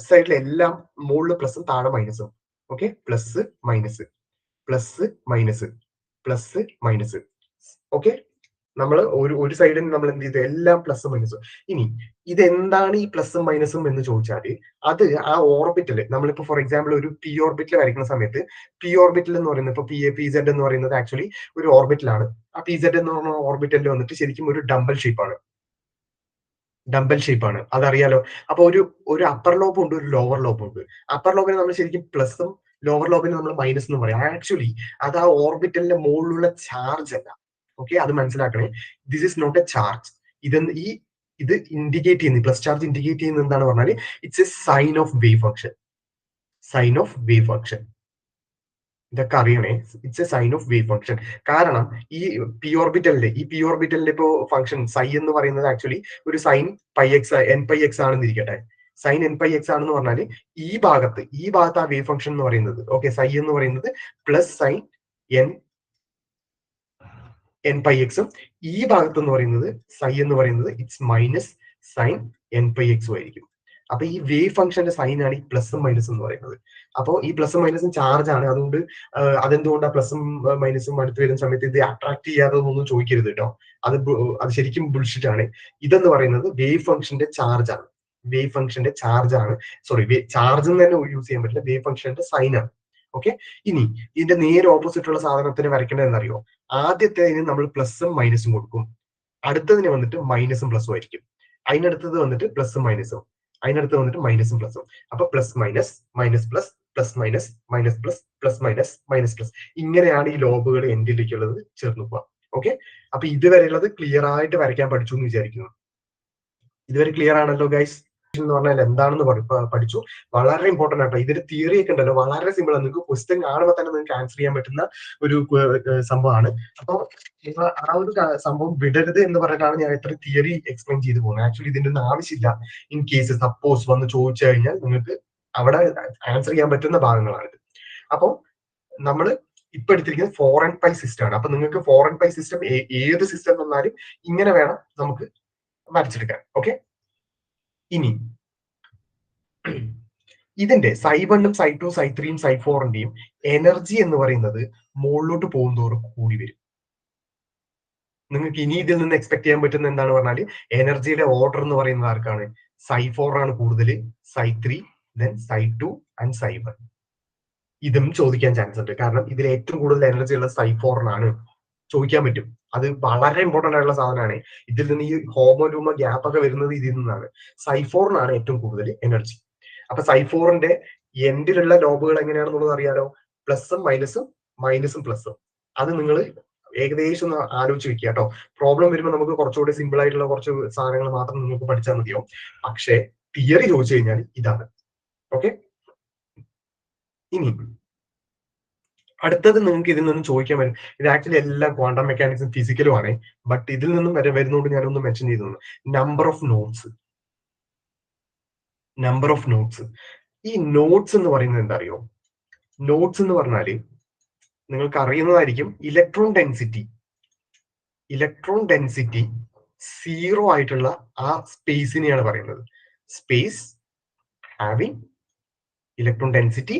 സൈഡിൽ എല്ലാം മുകളിൽ പ്ലസും താഴെ മൈനസും. Okay. Plus minus plus minus plus minus. Okay. നമ്മൾ ഒരു സൈഡിൽ നമ്മൾ എന്ത് ചെയ്തു? എല്ലാം പ്ലസും മൈനസും. ഇനി ഇതെന്താണ് ഈ പ്ലസും മൈനസും എന്ന് ചോദിച്ചാൽ, അത് ആ ഓർബിറ്റൽ നമ്മളിപ്പോ ഫോർ എക്സാമ്പിൾ ഒരു പി ഓർബിറ്റൽ വരയ്ക്കുന്ന സമയത്ത് പി ഓർബിറ്റൽ എന്ന് പറയുന്നത് ഇപ്പൊ പി സെഡ് എന്ന് പറയുന്നത് ആക്ച്വലി ഒരു ഓർബിറ്റലാണ്. ആ പി സെഡ് എന്ന് പറയുന്ന ഓർബിറ്റലിൽ വന്നിട്ട് ശരിക്കും ഒരു ഡംബൽ ഷേപ്പാണ്. അതറിയാലോ. അപ്പൊ ഒരു അപ്പർ ലോബ് ഉണ്ട്, ഒരു ലോവർ ലോബ് ഉണ്ട്. അപ്പർ ലോബിന് നമ്മൾ ശരിക്കും പ്ലസും ലോവർ ലോബിന് നമ്മൾ മൈനസ് എന്ന് പറയാം. ആക്ച്വലി അത് ആ ഓർബിറ്റലിന്റെ മുകളിലുള്ള ചാർജ് അല്ല. ഓക്കെ. അത് മനസ്സിലാക്കണേ. This is not a charge. ഇത് ഇൻഡിക്കേറ്റ് ചെയ്യുന്നത്, പ്ലസ് ചാർജ് ഇൻഡിക്കേറ്റ് ചെയ്യുന്നത് എന്താണ് പറഞ്ഞാൽ, it's a sign of wave function. ഇതൊക്കെ അറിയണേ. It's a sign of wave function. കാരണം ഈ പി ഓർബിറ്റലിന്റെ ഇപ്പോ ഫംഗ്ഷൻ Psi എന്ന് പറയുന്നത് ആക്ച്വലി ഒരു sine pi X N pi X ആണെന്നിരിക്കട്ടെ. സൈൻ എൻ പൈ എക്സ് ആണെന്ന് പറഞ്ഞാൽ ഈ ഭാഗത്ത് ആ വേവ് ഫംഗ്ഷൻ എന്ന് പറയുന്നത്, ഓക്കെ, Psi എന്ന് പറയുന്നത് പ്ലസ് സൈൻ എൻ പൈ എക്സും, ഈ ഭാഗത്ത് എന്ന് പറയുന്നത് Psi എന്ന് പറയുന്നത് it's minus sine n pi എക്സും ആയിരിക്കും. അപ്പൊ ഈ വേവ് ഫംഗ്ഷന്റെ സൈൻ ആണ് ഈ പ്ലസും മൈനസും എന്ന് പറയുന്നത്. അപ്പോൾ ഈ പ്ലസും മൈനസും ചാർജ് ആണ്. അതുകൊണ്ട് അതെന്തുകൊണ്ടാണ് പ്ലസും മൈനസും അടുത്ത് വരുന്ന സമയത്ത് ഇത് അട്രാക്ട് ചെയ്യാത്തതൊന്നും ചോദിക്കരുത് കേട്ടോ. അത് ശരിക്കും ബുൾഷിറ്റ് ആണ്. ഇതെന്ന് പറയുന്നത് വേവ് ഫംഗ്ഷന്റെ ചാർജ് ആണ്. സോറി, ചാർജ് എന്ന് തന്നെ യൂസ് ചെയ്യാൻ പറ്റില്ല, വേവ് ഫംഗ്ഷന്റെ സൈൻ ആണ്. ഓക്കെ. ഇനി ഇതിന്റെ നേരെ ഓപ്പോസിറ്റ് ഉള്ള സാധനത്തിന് വരയ്ക്കേണ്ടത് എന്നറിയോ? ആദ്യത്തേതിന് നമ്മൾ പ്ലസും മൈനസും കൊടുക്കും, അടുത്തതിന് വന്നിട്ട് മൈനസും പ്ലസും ആയിരിക്കും, അതിനടുത്തത് വന്നിട്ട് പ്ലസും മൈനസും, അതിനടുത്ത് വന്നിട്ട് മൈനസും പ്ലസും. അപ്പൊ plus minus minus plus plus minus minus plus plus minus minus plus, ഇങ്ങനെയാണ് ഈ ലോബുകൾ എൻഡിലേക്കുള്ളത് ചേർന്ന് പോവാം. ഓക്കെ. അപ്പൊ ഇതുവരെയുള്ളത് ക്ലിയർ ആയിട്ട് വരയ്ക്കാൻ പഠിച്ചു എന്ന് വിചാരിക്കുന്നു. ഇതുവരെ ക്ലിയർ ആണല്ലോ ഗൈസ്? എന്ന് പറഞ്ഞാൽ എന്താണെന്ന് പഠിച്ചു. വളരെ ഇമ്പോർട്ടന്റ് ആട്ടോ. ഇതിന്റെ തിയറി ഒക്കെ ഉണ്ടല്ലോ, വളരെ സിമ്പിൾ ആണ്. നിങ്ങൾക്ക് ക്വസ്റ്റ്യൻ കാണുമ്പോൾ തന്നെ നിങ്ങൾക്ക് ആൻസർ ചെയ്യാൻ പറ്റുന്ന ഒരു സംഭവമാണ്. അപ്പൊ നിങ്ങൾ ആ ഒരു സംഭവം വിടരുത് എന്ന് പറഞ്ഞിട്ടാണ് ഞാൻ ഇത്ര തിയറി എക്സ്പ്ലെയിൻ ചെയ്തു പോകുന്നത്. ആക്ച്വലി ഇതിന്റെ ഒന്നും ആവശ്യമില്ല. ഇൻ കേസ് സപ്പോസ് വന്ന് ചോദിച്ചു കഴിഞ്ഞാൽ നിങ്ങൾക്ക് അവിടെ ആൻസർ ചെയ്യാൻ പറ്റുന്ന ഭാഗങ്ങളാണിത്. അപ്പോൾ നമ്മൾ ഇപ്പൊ എടുത്തിരിക്കുന്നത് 4n5 സിസ്റ്റം ആണ്. അപ്പൊ നിങ്ങൾക്ക് 4n5 സിസ്റ്റം ഏത് സിസ്റ്റം വന്നാലും ഇങ്ങനെ വേണം നമുക്ക് വരച്ചെടുക്കാൻ. ഓക്കെ. ഇനി ഇതിന്റെ സൈ1ഉം സൈ2 സൈ3യും സൈ4ന്റെയും എനർജി എന്ന് പറയുന്നത് മുകളിലോട്ട് പോകുന്തോറും കൂടി വരും. നിങ്ങൾക്ക് ഇനി ഇതിൽ നിന്ന് എക്സ്പെക്ട് ചെയ്യാൻ പറ്റുന്ന എന്താണ് പറഞ്ഞാൽ എനർജിയുടെ ഓർഡർ എന്ന് പറയുന്നത് ആർക്കാണ്? സൈ4 ആണ് കൂടുതൽ, സൈ3, ദെൻ സൈ2 ആൻഡ് സൈ1. ഇതും ചോദിക്കാൻ ചാൻസ് ഉണ്ട്. കാരണം ഇതിൽ ഏറ്റവും കൂടുതൽ എനർജി ഉള്ള സൈ4നാണ്. ചോദിക്കാൻ പറ്റും. അത് വളരെ ഇമ്പോർട്ടന്റ് ആയിട്ടുള്ള സാധനമാണ്. ഇതിൽ നിന്ന് ഈ ഹോമോലൂമ ഗ്യാപ്പ് ഒക്കെ വരുന്നത് ഇതിൽ നിന്നാണ്. സൈ4നാണ് ഏറ്റവും കൂടുതൽ എനർജി. അപ്പൊ സൈ4ന്റെ എൻഡിലുള്ള ലോബുകൾ എങ്ങനെയാണെന്നുള്ളത് അറിയാലോ? പ്ലസും മൈനസും മൈനസും പ്ലസും. അത് നിങ്ങൾ ഏകദേശം ഒന്ന് ആലോചിച്ച് വെക്കുക കേട്ടോ. പ്രോബ്ലം വരുമ്പോൾ നമുക്ക് കുറച്ചുകൂടി സിമ്പിൾ ആയിട്ടുള്ള കുറച്ച് സാധനങ്ങൾ മാത്രം നിങ്ങൾക്ക് പഠിച്ചാൽ മതിയോ. പക്ഷേ തിയറി ചോദിച്ചു കഴിഞ്ഞാൽ ഇതാണ്. ഓക്കെ. ഇനി അടുത്തത് നിങ്ങൾക്ക് ഇതിൽ നിന്നും ചോദിക്കാൻ വരും. ഇത് ആക്ച്വലി എല്ലാം ക്വാണ്ടം മെക്കാനിക്സും ഫിസിക്കലും ആണ്. ബട്ട് ഇതിൽ നിന്നും വരുന്നതുകൊണ്ട് ഞാനൊന്ന് മെൻഷൻ ചെയ്തു. Number of notes. Number of notes. ഈ നോട്ട്സ് എന്ന് പറയുന്നത് എന്താ അറിയോ? നോട്ട്സ് എന്ന് പറഞ്ഞാല് നിങ്ങൾക്ക് അറിയുന്നതായിരിക്കും. ഇലക്ട്രോൺ ഡെൻസിറ്റി 0 ആയിട്ടുള്ള ആ സ്പേസിനെയാണ് പറയുന്നത്. Space having electron density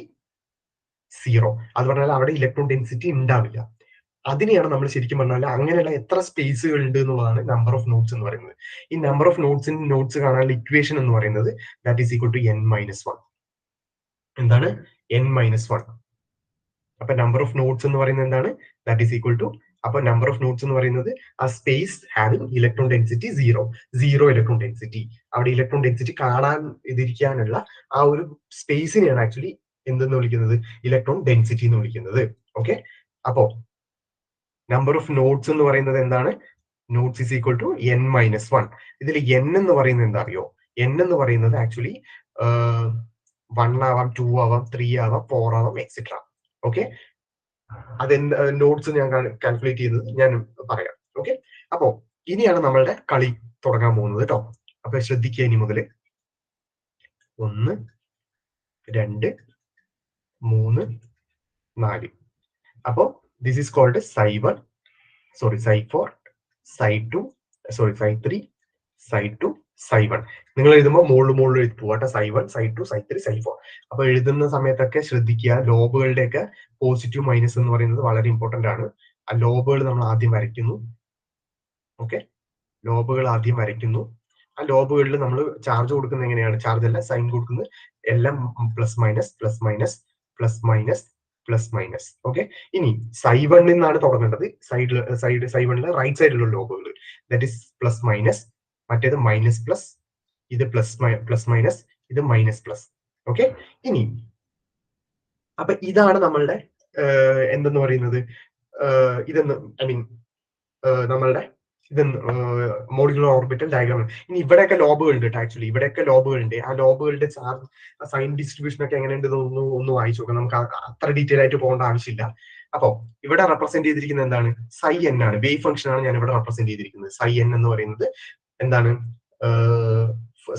0. അത് പറഞ്ഞാൽ അവിടെ ഇലക്ട്രോൺ ഡെൻസിറ്റി ഉണ്ടാവില്ല. അതിനെയാണ് നമ്മൾ ശരിക്കും പറഞ്ഞാൽ അങ്ങനെയുള്ള എത്ര സ്പേസുകൾ ഉണ്ട് എന്നുള്ളതാണ് നമ്പർ ഓഫ് നോട്ട്സ് എന്ന് പറയുന്നത്. ഈ നമ്പർ ഓഫ് നോട്ട്സ് കാണാനുള്ള ഇക്വേഷൻ എന്ന് പറയുന്നത് that is equal to n-1. എന്താണ്? n-1. അപ്പൊ നമ്പർ ഓഫ് നോട്ട്സ് എന്ന് പറയുന്നത് എന്താണ്? ദാറ്റ് ഈസ് ഈക്വൽ ടു, അപ്പൊ നമ്പർ ഓഫ് നോട്ട്സ് എന്ന് പറയുന്നത് ആ space having electron density 0 electron density. അവിടെ ഇലക്ട്രോൺ ഡെൻസിറ്റി കാണാൻ ഇതിരിക്കാനുള്ള ആ ഒരു സ്പേസിനെയാണ് ആക്ച്വലി എന്തെന്ന് വിളിക്കുന്നത്? ഇലക്ട്രോൺ ഡെൻസിറ്റി എന്ന് വിളിക്കുന്നത്. ഓക്കെ. അപ്പോ നമ്പർ ഓഫ് നോട്ട്സ് എന്ന് പറയുന്നത് എന്താണ്? Nodes is equal to n-1. ഇതിൽ n എന്ന് പറയുന്നത് എന്താ അറിയോ? n എന്ന് പറയുന്നത് ആക്ച്വലി 1 ആവാം, 2 ആവാം, 3 ആവാം, 4 ആവാം, എക്സെട്ര. ഓക്കെ. അത് നോട്ട്സ് ഞാൻ കാൽക്കുലേറ്റ് ചെയ്തത് ഞാൻ പറയാം. ഓക്കെ. അപ്പോ ഇനിയാണ് നമ്മളുടെ കളി തുടങ്ങാൻ പോകുന്നത് കേട്ടോ. അപ്പൊ ശ്രദ്ധിക്കുക ഇനി മുതൽ. 1 2 3 4. അപ്പോ ദിസ് ഈസ് കോൾഡ് സൈ1, സോറി സൈ4, സൈ2, സോറി സൈ3, സൈ2, സൈ1. നിങ്ങൾ എഴുതുമ്പോൾ മുകളിൽ എഴുതി പോവാട്ടെ. സൈ1, സൈ2, സൈ3, സൈ4. അപ്പൊ എഴുതുന്ന സമയത്തൊക്കെ ശ്രദ്ധിക്കുക. ലോബുകളുടെ ഒക്കെ പോസിറ്റീവ് മൈനസ് എന്ന് പറയുന്നത് വളരെ ഇമ്പോർട്ടന്റ് ആണ്. ആ ലോബുകൾ നമ്മൾ ആദ്യം വരയ്ക്കുന്നു. ഓക്കെ. ലോബുകൾ ആദ്യം വരയ്ക്കുന്നു. ആ ലോബുകളിൽ നമ്മൾ ചാർജ് കൊടുക്കുന്നത് എങ്ങനെയാണ്? ചാർജ് അല്ല, സൈൻ കൊടുക്കുന്നത് എല്ലാം plus minus plus minus plus minus plus minus. Okay. ഇനി സൈ1 നിന്നാണ് തുടങ്ങേണ്ടത്. സൈ1ലെ റൈറ്റ് സൈഡിലുള്ള ലോബുകൾ ദാറ്റ് ഇസ് പ്ലസ് മൈനസ്, മറ്റേത് മൈനസ് പ്ലസ്, ഇത് പ്ലസ് മൈനസ്, ഇത് മൈനസ് പ്ലസ്. ഓക്കെ. ഇനി അപ്പൊ ഇതാണ് നമ്മളുടെ എന്തെന്ന് പറയുന്നത്, ഇതെന്ന് ഐ മീൻ നമ്മളുടെ ഇതെന്ന് മോളിക്കുലർ ഓർബിറ്റൽ ഡയഗ്രാം. ഇനി ഇവിടെയൊക്കെ ലോബുകൾ ഉണ്ട് ആക്ച്വലി. ഇവിടെയൊക്കെ ലോബുകൾ ഉണ്ട്. ആ ലോബുകളുടെ ചാർജ് സൈൻ ഡിസ്ട്രിബ്യൂഷൻ ഒക്കെ എങ്ങനെയുണ്ട് ഒന്ന് വായിച്ചു നോക്കാം. നമുക്ക് അത്ര ഡീറ്റെയിൽ ആയിട്ട് പോകേണ്ട ആവശ്യമില്ല. അപ്പൊ ഇവിടെ റെപ്രസെന്റ് ചെയ്തിരിക്കുന്നത് എന്താണ്? സൈ എൻ ആണ്. വേവ് ഫംഗ്ഷൻ ആണ് ഞാൻ ഇവിടെ റെപ്രസെന്റ് ചെയ്തിരിക്കുന്നത്. സൈ എൻ എന്ന് പറയുന്നത് എന്താണ്?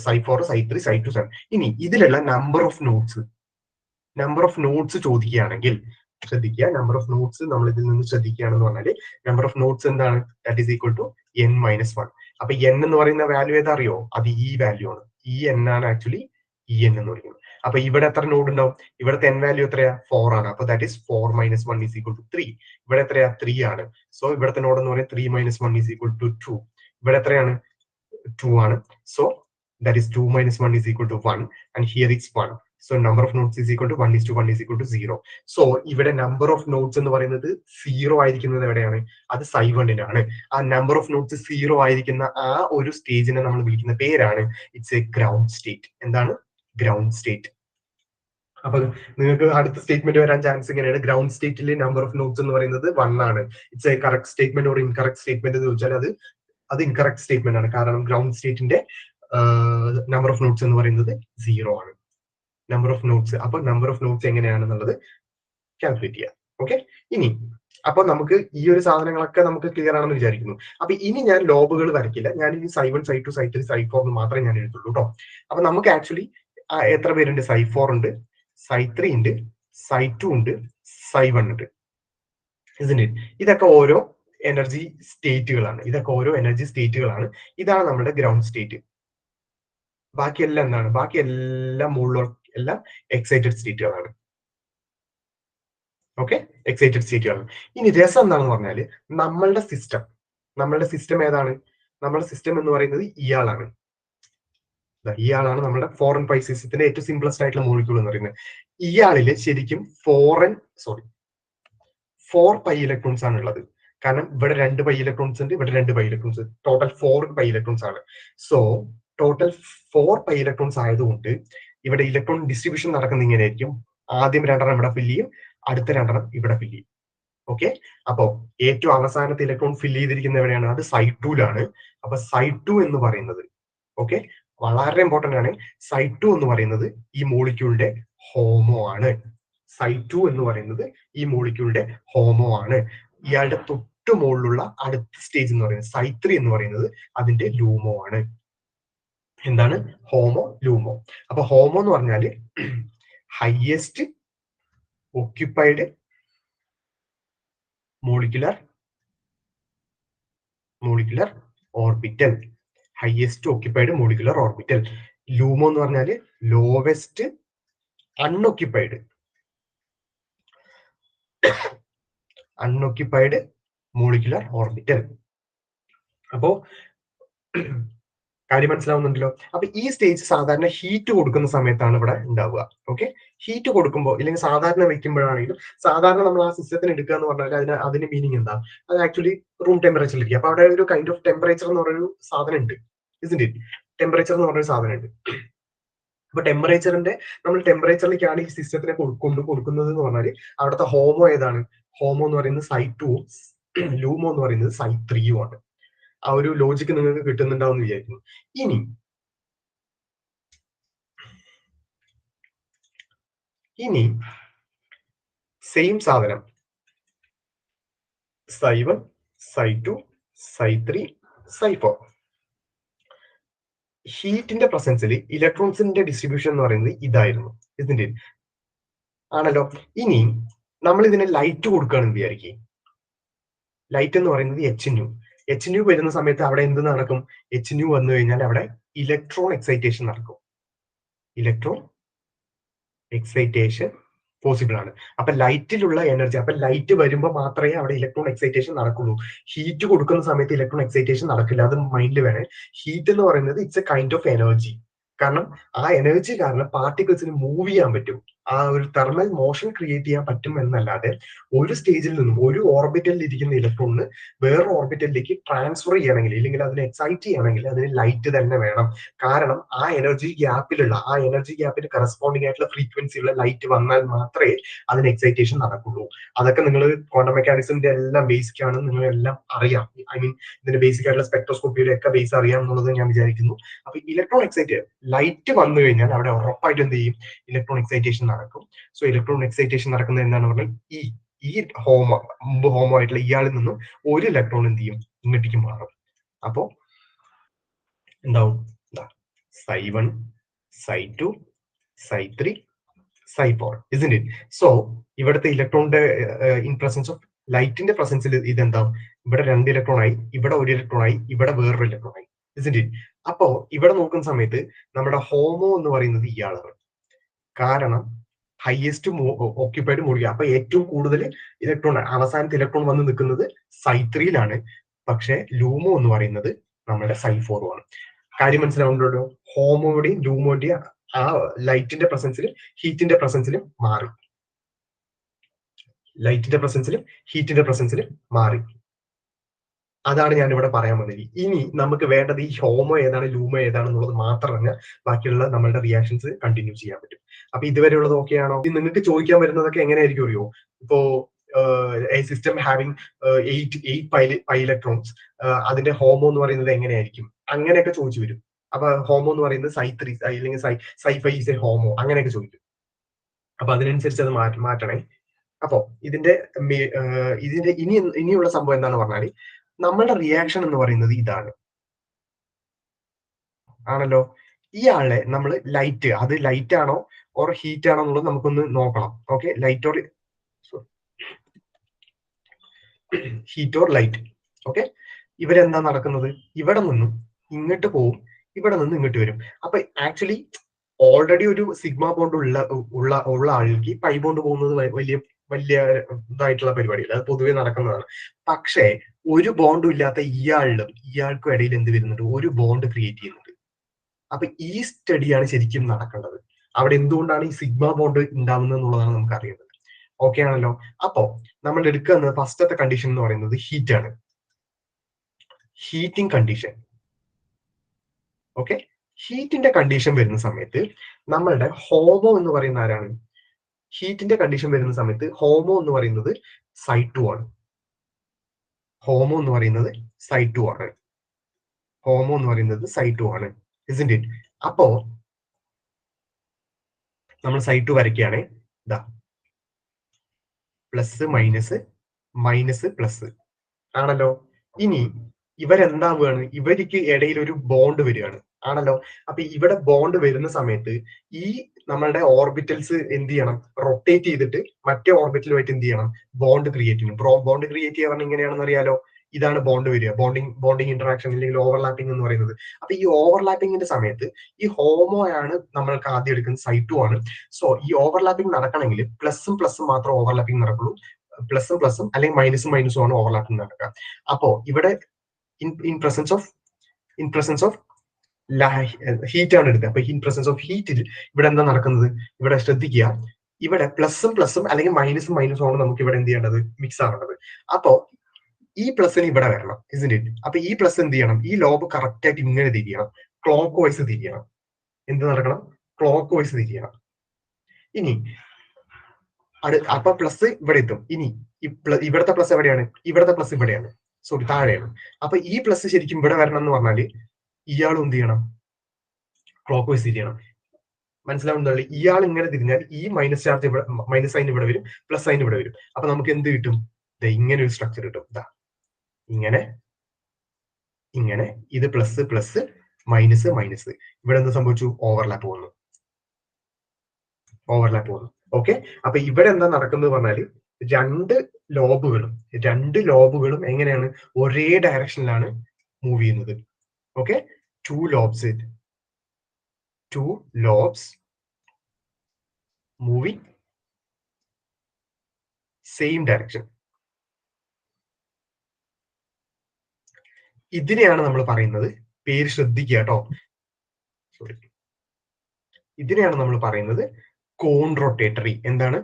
സൈ4, സൈ3, സൈ2, സൈ. ഇനി ഇതിലുള്ള നമ്പർ ഓഫ് നോട്ട്സ് ചോദിക്കുകയാണെങ്കിൽ ശ്രദ്ധിക്കുക. നമ്പർ ഓഫ് നോട്ട്സ് നമ്മൾ ഇതിൽ നിന്ന് ശ്രദ്ധിക്കുകയാണെന്ന് പറഞ്ഞാൽ നമ്പർ ഓഫ് നോട്ട്സ് എന്താണ്? That is equal to n-1. അപ്പൊ n എന്ന് പറയുന്ന വാല്യൂ ഏതാ അറിയോ? അത് ഈ വാല്യൂ ആണ്. ഈ n ആണ് ആക്ച്വലി ഈ n എന്ന് പറയുന്നത്. അപ്പൊ ഇവിടെ എത്ര നോഡ് ഉണ്ടാവും? ഇവിടുത്തെ n വാല്യൂ എത്രയാ? 4 ആണ്. അപ്പൊ that is 4 - 1 is equal to 3. ഇവിടെ എത്രയാ? 3 ആണ്. സോ ഇവിടുത്തെ നോഡ് എന്ന് പറയുന്നത് 3 - 1 ഈസ് ഈക്വൽ ടു 2. ഇവിടെ എത്രയാണ്? 2 ആണ്. So that is 2 - 1 is equal to 1 and here it's 1. So number of nodes is equal to 1:1 is equal to 0. So ഇവിടെ നമ്പർ ഓഫ് നോട്ട്സ് എന്ന് പറയുന്നത് 0 ആയിരിക്കുന്നത് എവിടെയാണ്? അത് സൈവണിനാണ്. ആ നമ്പർ ഓഫ് നോട്ട്സ് 0 ആയിരിക്കുന്ന ആ ഒരു സ്റ്റേജിനെ നമ്മൾ വിളിക്കുന്ന പേരാണ് ഇറ്റ്സ് എ ഗ്രൗണ്ട് സ്റ്റേറ്റ്. എന്താണ്? Ground state. അപ്പൊ നിങ്ങൾക്ക് അടുത്ത സ്റ്റേറ്റ്മെന്റ് വരാൻ ചാൻസ് ഇങ്ങനെയാണ്, ഗ്രൗണ്ട് സ്റ്റേറ്റിൽ നമ്പർ ഓഫ് നോട്ട്സ് എന്ന് പറയുന്നത് 1 ആണ്. It's A correct statement or incorrect statement എന്ന് ചോദിച്ചാൽ അത് ഇൻകറക്റ്റ് സ്റ്റേറ്റ്മെന്റ് ആണ്. കാരണം ഗ്രൗണ്ട് സ്റ്റേറ്റിന്റെ നമ്പർ ഓഫ് നോട്ട്സ് എന്ന് പറയുന്നത് 0 ആണ്. നമ്പർ ഓഫ് നോട്ട്സ്, അപ്പൊ നമ്പർ ഓഫ് നോട്ട്സ് എങ്ങനെയാണെന്നുള്ളത് കാൽക്കുലേറ്റ് ചെയ്യാം. ഓക്കെ, ഇനി അപ്പൊ നമുക്ക് ഈ ഒരു സാധനങ്ങളൊക്കെ നമുക്ക് ക്ലിയർ ആണെന്ന് വിചാരിക്കുന്നു. അപ്പൊ ഇനി ഞാൻ ലോബുകൾ വരയ്ക്കില്ല, ഞാൻ ഇനി സൈ1 സൈ2 സൈ3 സൈ4 എന്ന് മാത്രമേ ഞാൻ എഴുതുള്ളൂ കേട്ടോ. അപ്പൊ നമുക്ക് ആക്ച്വലി എത്ര പേരുണ്ട്? സൈ4 ഉണ്ട്, സൈ3 ഉണ്ട്, സൈ2 ഉണ്ട്, സൈ1 ഉണ്ട്. ഇതൊക്കെ ഓരോ എനർജി സ്റ്റേറ്റുകളാണ്. ഇതാണ് നമ്മുടെ ഗ്രൗണ്ട് സ്റ്റേറ്റ്. ബാക്കിയെല്ലാം എന്താണ്? ബാക്കിയെല്ലാം മുകളിലുള്ള എല്ലാം എക്സൈറ്റഡ് സ്റ്റേറ്റുകളാണ്. ഓക്കെ, എക്സൈറ്റഡ് സ്റ്റേറ്റുകളാണ്. ഇനി രസം എന്താണെന്ന് പറഞ്ഞാൽ നമ്മളുടെ സിസ്റ്റം ഏതാണ്? നമ്മുടെ സിസ്റ്റം എന്ന് പറയുന്നത് ഇയാളാണ്. നമ്മുടെ 4n pi സിസ്റ്റത്തിന്റെ ഏറ്റവും സിംപ്ലസ്റ്റ് ആയിട്ടുള്ള മോളിക്യൂൾ എന്ന് പറയുന്നത്. ഇയാളില് ശരിക്കും 4 പൈ ഇലക്ട്രോൺസ് ആണ് ഉള്ളത്. കാരണം ഇവിടെ 2 പൈ ഇലക്ട്രോൺസ് ഉണ്ട്, ഇവിടെ 2 pi electrons, total 4 pi electrons ആണ്. സോ ടോട്ടൽ 4 പൈ ഇലക്ട്രോൺസ് ആയതുകൊണ്ട് ഇവിടെ ഇലക്ട്രോൺ ഡിസ്ട്രിബ്യൂഷൻ നടക്കുന്ന ഇങ്ങനെയായിരിക്കും. ആദ്യം 2 ഇവിടെ ഫില്ല് ചെയ്യും, അടുത്ത 2 ഇവിടെ ഫില്ല് ചെയ്യും. ഓക്കെ, അപ്പോ ഏറ്റവും അവസാനത്തെ ഇലക്ട്രോൺ ഫില്ല് ചെയ്തിരിക്കുന്ന എവിടെയാണ്? അത് സൈ2ലാണ്. അപ്പൊ സൈ2 എന്ന് പറയുന്നത്, ഓക്കെ, വളരെ ഇമ്പോർട്ടന്റ് ആണ്. സൈ2 എന്ന് പറയുന്നത് ഈ മോളിക്യൂളിന്റെ ഹോമോ ആണ്. ഇയാളുടെ തൊട്ട് മുകളിലുള്ള അടുത്ത സ്റ്റേജ് എന്ന് പറയുന്നത് സൈ3 എന്ന് പറയുന്നത് അതിന്റെ ലൂമോ ആണ്. എന്താണ്? Homo, LUMO. അപ്പൊ ഹോമോ എന്ന് പറഞ്ഞാല് highest occupied molecular orbital. LUMO എന്ന് പറഞ്ഞാല് ലോവസ്റ്റ് അൺഒക്യുപ്പൈഡ് മോളിക്കുലർ ഓർബിറ്റൽ. അപ്പോ കാര്യം മനസ്സിലാവുന്നുണ്ടല്ലോ. അപ്പൊ ഈ സ്റ്റേജ് സാധാരണ ഹീറ്റ് കൊടുക്കുന്ന സമയത്താണ് ഇവിടെ ഉണ്ടാവുക. ഓക്കെ, ഹീറ്റ് കൊടുക്കുമ്പോൾ ഇല്ലെങ്കിൽ സാധാരണ വെക്കുമ്പോഴാണെങ്കിലും, സാധാരണ നമ്മൾ ആ സിസ്റ്റത്തിന് എടുക്കുക എന്ന് പറഞ്ഞാൽ അതിന് മീനിങ് എന്താ? അത് ആക്ച്വലി റൂം ടെമ്പറേച്ചറിലിരിക്കുക. അപ്പൊ അവിടെ ഒരു കൈൻഡ് ഓഫ് ടെമ്പറേച്ചർ എന്ന് പറയുന്ന സാധനം ഉണ്ട്. ടെമ്പറേച്ചർ എന്ന് പറഞ്ഞൊരു സാധനം ഉണ്ട്. അപ്പൊ നമ്മൾ ടെമ്പറേച്ചറിലേക്കാണ് ഈ സിസ്റ്റത്തിനെ കൊടുക്കുന്നത് എന്ന് പറഞ്ഞാൽ അവിടുത്തെ ഹോമോ ഏതാണ്? ഹോമോ എന്ന് പറയുന്നത് സൈ2ഉം ലൂമോ എന്ന് പറയുന്നത് സൈ3യും ആണ്. ആ ഒരു ലോജിക്ക് നിങ്ങൾക്ക് കിട്ടുന്നുണ്ടാവും വിചാരിക്കുന്നു. ഇനി സെയിം സാധനം സൈ1 സൈ2 സൈ3 സൈ4 ഹീറ്റിന്റെ പ്രസൻസിൽ ഇലക്ട്രോൺസിന്റെ ഡിസ്ട്രിബ്യൂഷൻ എന്ന് പറയുന്നത് ഇതായിരുന്നു. ആണല്ലോ. ഇനി നമ്മൾ ഇതിന് ലൈറ്റ് കൊടുക്കുകയാണെന്ന് വിചാരിക്കും. ലൈറ്റ് എന്ന് പറയുന്നത് എച്ച് ന്യൂ വരുന്ന സമയത്ത് അവിടെ എന്ത് നടക്കും? എച്ച് ന്യൂ വന്നു കഴിഞ്ഞാൽ അവിടെ ഇലക്ട്രോൺ എക്സൈറ്റേഷൻ നടക്കും. പോസിബിൾ ആണ്. അപ്പൊ ലൈറ്റിലുള്ള എനർജി, അപ്പൊ ലൈറ്റ് വരുമ്പോൾ മാത്രമേ അവിടെ ഇലക്ട്രോൺ എക്സൈറ്റേഷൻ നടക്കുള്ളൂ. ഹീറ്റ് കൊടുക്കുന്ന സമയത്ത് ഇലക്ട്രോൺ എക്സൈറ്റേഷൻ നടക്കില്ല. അത് മൈൻഡിൽ വേണേ. ഹീറ്റ് എന്ന് പറയുന്നത് it's A kind of energy. കാരണം ആ എനർജി കാരണം പാർട്ടിക്കിൾസിന് മൂവ് ചെയ്യാൻ പറ്റും. ആ ഒരു തെർമൽ മോഷൻ ക്രിയേറ്റ് ചെയ്യാൻ പറ്റും എന്നല്ലാതെ ഒരു സ്റ്റേജിൽ നിന്നും ഒരു ഓർബിറ്റലിൽ ഇരിക്കുന്ന ഇലക്ട്രോണിന് വേറൊരു ഓർബിറ്റലിലേക്ക് ട്രാൻസ്ഫർ ചെയ്യണമെങ്കിൽ, ഇല്ലെങ്കിൽ അതിനെ എക്സൈറ്റ് ചെയ്യണമെങ്കിൽ അതിന് ലൈറ്റ് തന്നെ വേണം. കാരണം ആ എനർജി ഗ്യാപ്പിന് കറസ്പോണ്ടിങ് ആയിട്ടുള്ള ഫ്രീക്വൻസിയുള്ള ലൈറ്റ് വന്നാൽ മാത്രമേ അതിന് എക്സൈറ്റേഷൻ നടക്കുള്ളൂ. അതൊക്കെ നിങ്ങൾ ക്വാണ്ടം മെക്കാനിക്സിന്റെ എല്ലാം ബേസിക് ആണ്, നിങ്ങൾ എല്ലാം അറിയാം. ഇതിന്റെ ബേസിക് ആയിട്ടുള്ള സ്പെക്ട്രോസ്കോപ്പിയുടെ ഒക്കെ ബേസ് അറിയാം എന്നുള്ളത് ഞാൻ വിചാരിക്കുന്നു. അപ്പൊ ഇലക്ട്രോൺ ലൈറ്റ് വന്നു കഴിഞ്ഞാൽ അവിടെ ഉറപ്പായിട്ട് എന്ത് ചെയ്യും? ഇലക്ട്രോൺ എക്സൈറ്റേഷൻ നടക്കും. സോ ഇലക്ട്രോൺ എക്സൈറ്റേഷൻ നടക്കുന്നത് എന്താണെന്ന് പറഞ്ഞാൽ ഈ ഹോമോ ആയിട്ടുള്ള ഇയാളിൽ നിന്നും ഒരു ഇലക്ട്രോൺ എന്ത് ചെയ്യും? ഇങ്ങോട്ടേക്ക് മാറും. അപ്പോ എന്താവും? സൈ1 സൈ2 സൈ3 സൈ4 isn't it? സോ ഇവിടുത്തെ ഇലക്ട്രോണിന്റെ ഇൻ പ്രസൻസ് ഓഫ് ലൈറ്റിന്റെ പ്രസൻസിൽ ഇതെന്താവും? ഇവിടെ 2 ഇലക്ട്രോൺ ആയി, ഇവിടെ 1 ഇലക്ട്രോൺ ആയി, ഇവിടെ വേറൊരു ഇലക്ട്രോൺ ആയി. isn't it? അപ്പോ ഇവിടെ നോക്കുന്ന സമയത്ത് നമ്മുടെ ഹോമോ എന്ന് പറയുന്നത് ഇയാളാണ്. കാരണം ഹയസ്റ്റ് ഓക്യുപ്പൈഡ് മോളിക്യൂൾ. അപ്പൊ ഏറ്റവും കൂടുതൽ ഇലക്ട്രോൺ, അവസാനത്തെ ഇലക്ട്രോൺ വന്ന് നിൽക്കുന്നത് സൈ3യിലാണ്. പക്ഷെ ലൂമോ എന്ന് പറയുന്നത് നമ്മുടെ സൈ4 ആണ്. കാര്യം മനസ്സിലാവുന്നുണ്ടല്ലോ. ഹോമോയുടെയും ലൂമോയുടെയും ആ ലൈറ്റിന്റെ പ്രസൻസിലും ഹീറ്റിന്റെ പ്രസൻസിലും മാറി. ലൈറ്റിന്റെ പ്രസൻസിലും ഹീറ്റിന്റെ പ്രസൻസിലും മാറി. അതാണ് ഞാൻ ഇവിടെ പറയാൻ വന്നത്. ഇനി നമുക്ക് വേണ്ടത് ഈ ഹോമോ ഏതാണ് ലൂമോ ഏതാണെന്നുള്ളത് മാത്രം അറിഞ്ഞാൽ ബാക്കിയുള്ള നമ്മളുടെ റിയാക്ഷൻസ് കണ്ടിന്യൂ ചെയ്യാൻ പറ്റും. അപ്പൊ ഇതുവരെയുള്ളത് ഓക്കെ ആണോ? നിങ്ങൾക്ക് ചോദിക്കാൻ വരുന്നതൊക്കെ എങ്ങനെയായിരിക്കും അറിയോ? ഇപ്പോ A system having 8 pi electrons, അതിന്റെ ഹോമോ എന്ന് പറയുന്നത് എങ്ങനെയായിരിക്കും, അങ്ങനെയൊക്കെ ചോദിച്ചു വരും. അപ്പൊ ഹോമോ എന്ന് പറയുന്നത് സൈ3 അല്ലെങ്കിൽ സൈ5 ഈസ് എ ഹോമോ, അങ്ങനെയൊക്കെ ചോദിക്കും. അപ്പൊ അതിനനുസരിച്ച് അത് മാറ്റണേ. അപ്പോ ഇതിന്റെ ഇനിയുള്ള സംഭവം എന്താണെന്ന് പറഞ്ഞാൽ നമ്മളുടെ റിയാക്ഷൻ എന്ന് പറയുന്നത് ഇതാണ് ആണല്ലോ. ഇയാളെ നമ്മൾ ലൈറ്റ്, അത് ലൈറ്റ് ആണോ ഓർ ഹീറ്റ് ആണോ എന്നുള്ളത് നമുക്കൊന്ന് നോക്കണം. Okay, light or heat or light. Okay, ഇവരെന്താ നടക്കുന്നത്? ഇവിടെ നിന്നും ഇങ്ങോട്ട് പോവും, ഇവിടെ നിന്ന് ഇങ്ങോട്ട് വരും. അപ്പൊ ആക്ച്വലി ഓൾറെഡി ഒരു സിഗ്മ ബോണ്ട് ഉള്ള ആൾക്ക് പൈ ബോണ്ട് പോകുന്നത് വലിയ ഇതായിട്ടുള്ള പരിപാടിയില്ല, അത് പൊതുവെ നടക്കുന്നതാണ്. പക്ഷേ ഒരു ബോണ്ടും ഇല്ലാത്ത ഇയാൾക്കും ഇടയിൽ എന്ത് വരുന്നുണ്ട്? ഒരു ബോണ്ട് ക്രിയേറ്റ് ചെയ്യുന്നുണ്ട്. അപ്പൊ ഈ സ്റ്റഡിയാണ് ശരിക്കും നടക്കേണ്ടത്. അവിടെ എന്തുകൊണ്ടാണ് ഈ സിഗ്മ ബോണ്ട് ഉണ്ടാവുന്നത് എന്നുള്ളതാണ് നമുക്ക് അറിയേണ്ടത്. ഓക്കെ ആണല്ലോ. അപ്പോ നമ്മൾ എടുക്കുന്ന ഫസ്റ്റത്തെ കണ്ടീഷൻ എന്ന് പറയുന്നത് ഹീറ്റ് ആണ്. Heating condition. ഓക്കെ, ഹീറ്റിന്റെ കണ്ടീഷൻ വരുന്ന സമയത്ത് നമ്മളുടെ ഹോമോ എന്ന് പറയുന്ന ആരാണ്? ഹീറ്റിന്റെ കണ്ടീഷൻ വരുന്ന സമയത്ത് ഹോമോ എന്ന് പറയുന്നത് സൈ2 ആണ്. ഹോമോ എന്ന് പറയുന്നത് സൈ2 ആണ്. ഹോമോ എന്ന് പറയുന്നത് സൈ2 ആണ്. isn't it? അപ്പോ നമ്മൾ സൈ2 വരയ്ക്കുകയാണെ, ഇതാ പ്ലസ് മൈനസ് മൈനസ് പ്ലസ് ആണല്ലോ. ഇനി ഇവരെന്താവുകയാണ്? ഇവർക്ക് ഇടയിൽ ഒരു ബോണ്ട് വരികയാണ് ആണല്ലോ. അപ്പൊ ഇവിടെ ബോണ്ട് വരുന്ന സമയത്ത് ഈ നമ്മളുടെ ഓർബിറ്റൽസ് എന്ത് ചെയ്യണം? റൊട്ടേറ്റ് ചെയ്തിട്ട് മറ്റേ ഓർബിറ്റലുമായിട്ട് എന്ത് ചെയ്യണം? ബോണ്ട് ക്രിയേറ്റ് ചെയ്യണം. ബോണ്ട് ക്രിയേറ്റ് ചെയ്യാൻ പറഞ്ഞാൽ ഇങ്ങനെയാണെന്ന് അറിയാലോ. ഇതാണ് ബോണ്ട് വരിക, ബോണ്ടിങ് ഇന്ററാക്ഷൻ അല്ലെങ്കിൽ ഓവർലാപ്പിംഗ് എന്ന് പറയുന്നത്. അപ്പൊ ഈ ഓവർലാപ്പിംഗിന്റെ സമയത്ത് ഈ ഹോമോ ആണ് നമ്മൾക്ക് ആദ്യം എടുക്കുന്നത്, സൈ2 ആണ്. സോ ഈ ഓവർലാപ്പിംഗ് നടക്കണമെങ്കിൽ പ്ലസും പ്ലസും മാത്രം ഓവർലാപ്പിംഗ് നടക്കുള്ളൂ. പ്ലസും അല്ലെങ്കിൽ മൈനസും ആണ് ഓവർലാപ്പിംഗ് നടക്കുക. അപ്പോ ഇവിടെ ഇൻ പ്രസൻസ് ഓഫ് ഹീറ്റ് ആണ് എടുക്കുക. അപ്പൊ ഇൻ പ്രസൻസ് ഓഫ് ഹീറ്റിൽ ഇവിടെ എന്താ നടക്കുന്നത്? ഇവിടെ ശ്രദ്ധിക്കുക, ഇവിടെ പ്ലസും അല്ലെങ്കിൽ മൈനസും ആണ് നമുക്ക് ഇവിടെ എന്ത് ചെയ്യേണ്ടത്? മിക്സ് ആവേണ്ടത്. അപ്പോ ഈ പ്ലസിന് ഇവിടെ വരണം, isn't it? അപ്പൊ ഈ പ്ലസ് എന്ത് ചെയ്യണം? ഈ ലോബ് കറക്റ്റ് ആയിട്ട് ഇങ്ങനെ തിരിയണം, ക്ലോക്ക് വൈസ് തിരിയണം. എന്ത് നടക്കണം? ക്ലോക്ക് വൈസ് തിരിയണം. ഇനി അപ്പൊ പ്ലസ് ഇവിടെ എത്തും. ഇനി ഇവിടത്തെ പ്ലസ് എവിടെയാണ്? ഇവിടത്തെ പ്ലസ് ഇവിടെയാണ്, സോറി താഴെയാണ്. അപ്പൊ ഈ പ്ലസ് ശരിക്കും ഇവിടെ വരണം എന്ന് പറഞ്ഞാല് ഇയാൾ എന്ത് ചെയ്യണം? ക്ലോക്ക് വൈസ് തിരിയണം. മനസ്സിലാവുന്നതല്ലേ? ഇയാൾ ഇങ്ങനെ തിരിഞ്ഞാൽ ഈ മൈനസ് ചാർജ് ഇവിടെ, മൈനസ് സൈൻ ഇവിടെ വരും, പ്ലസ് സൈൻ ഇവിടെ വരും. അപ്പൊ നമുക്ക് എന്ത് കിട്ടും? ഇങ്ങനെ ഒരു സ്ട്രക്ചർ കിട്ടും. ഇങ്ങനെ ഇങ്ങനെ, ഇത് പ്ലസ് മൈനസ്. ഇവിടെ എന്ത് സംഭവിച്ചു? ഓവർലാപ്പ് വന്നു. ഓക്കെ, അപ്പൊ ഇവിടെ എന്താ നടക്കുന്നത് പറഞ്ഞാല് രണ്ട് ലോബുകളും എങ്ങനെയാണ്? ഒരേ ഡയറക്ഷനിലാണ് മൂവ് ചെയ്യുന്നത്. Okay, two lobes moving same direction. ഇതിനെയാണ് നമ്മൾ പറയുന്നത്, പേര് ശ്രദ്ധിക്കുക കേട്ടോ, സോറി, ഇതിനെയാണ് നമ്മൾ പറയുന്നത് കോൺ റൊട്ടേറ്ററി. എന്താണ്?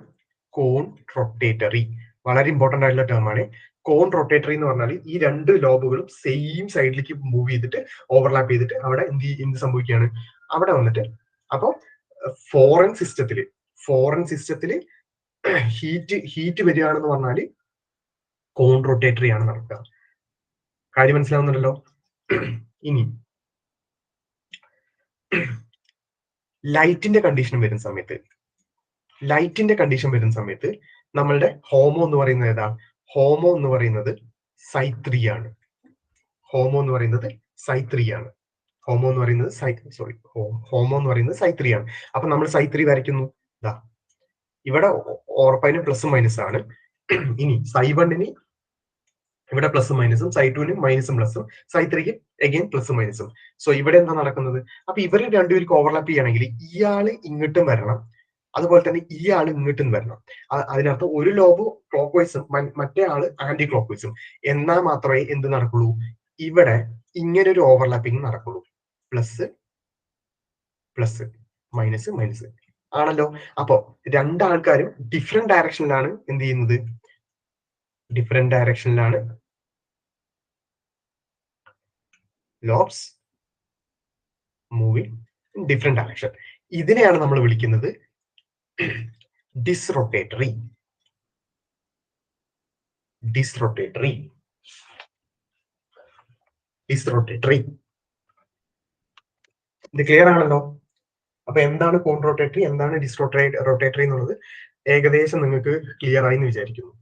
കോൺ റൊട്ടേറ്ററി. വളരെ ഇമ്പോർട്ടന്റ് ആയിട്ടുള്ള ടേം ആണ്. കോൺ റൊട്ടേറ്ററി എന്ന് പറഞ്ഞാൽ ഈ രണ്ട് ലോബുകളും സെയിം സൈഡിലേക്ക് മൂവ് ചെയ്തിട്ട് ഓവർലാപ്പ് ചെയ്തിട്ട് അവിടെ എന്ത് സംഭവിക്കുകയാണ്? അവിടെ വന്നിട്ട് അപ്പൊ ഫോറിൻ സിസ്റ്റത്തില് ഹീറ്റ് വരികയാണെന്ന് പറഞ്ഞാല് കോൺ റൊട്ടേറ്ററി ആണ് നടക്കുക. കാര്യം മനസ്സിലാവുന്നുണ്ടല്ലോ? ഇനി ലൈറ്റിന്റെ കണ്ടീഷൻ വരുന്ന സമയത്ത് നമ്മളുടെ ഹോമോ എന്ന് പറയുന്നത് ഏതാ? ഹോമോ എന്ന് പറയുന്നത് സൈ3 ആണ്. ഹോമോ എന്ന് പറയുന്നത് സൈ3 ആണ്. അപ്പൊ നമ്മൾ സൈ3 വരയ്ക്കുന്നു. ഇവിടെ ഉറപ്പായും പ്ലസും മൈനസ് ആണ്. ഇനി സൈ1ന് ഇവിടെ പ്ലസും മൈനസും, സൈ2ന് മൈനസും പ്ലസും, സൈ3ക്ക് അഗൈൻ പ്ലസും മൈനസും. സോ ഇവിടെ എന്താ നടക്കുന്നത്? അപ്പൊ ഇവര് രണ്ടുപേർക്ക് ഓവർലാപ്പ് ചെയ്യണമെങ്കിൽ ഇയാള് ഇങ്ങോട്ടും വരണം, അതുപോലെ തന്നെ ഇയാൾ ഇങ്ങോട്ടും വരണം. അതിനർത്ഥം ഒരു ലോബ് ക്ലോക്ക് വൈസും മറ്റേ ആള് ആന്റി ക്ലോക്ക് വൈസും. എന്നാൽ മാത്രമേ എന്ത് നടക്കുള്ളൂ? ഇവിടെ ഇങ്ങനെ ഒരു ഓവർലാപ്പിംഗ് നടക്കുള്ളൂ. പ്ലസ് മൈനസ് മൈനസ് ആണല്ലോ. അപ്പോ രണ്ടാൾക്കാരും ഡിഫറെന്റ് ഡയറക്ഷനിലാണ് എന്ത് ചെയ്യുന്നത്, ഡിഫറെന്റ് ഡയറക്ഷനിലാണ് lobes moving in different direction. ഇതിനെയാണ് നമ്മൾ വിളിക്കുന്നത് ഡിസ്റൊട്ടേറ്ററി. ഡിസ്റൊട്ടേറ്ററി ഡിസ്റൊട്ടേറ്ററി ഇത് ക്ലിയർ ആണല്ലോ. അപ്പൊ എന്താണ് കോൺട്രോട്ടേറ്ററി, എന്താണ് റൊട്ടേറ്ററി എന്നുള്ളത് ഏകദേശം നിങ്ങൾക്ക് ക്ലിയർ ആയി എന്ന് വിചാരിക്കുന്നു.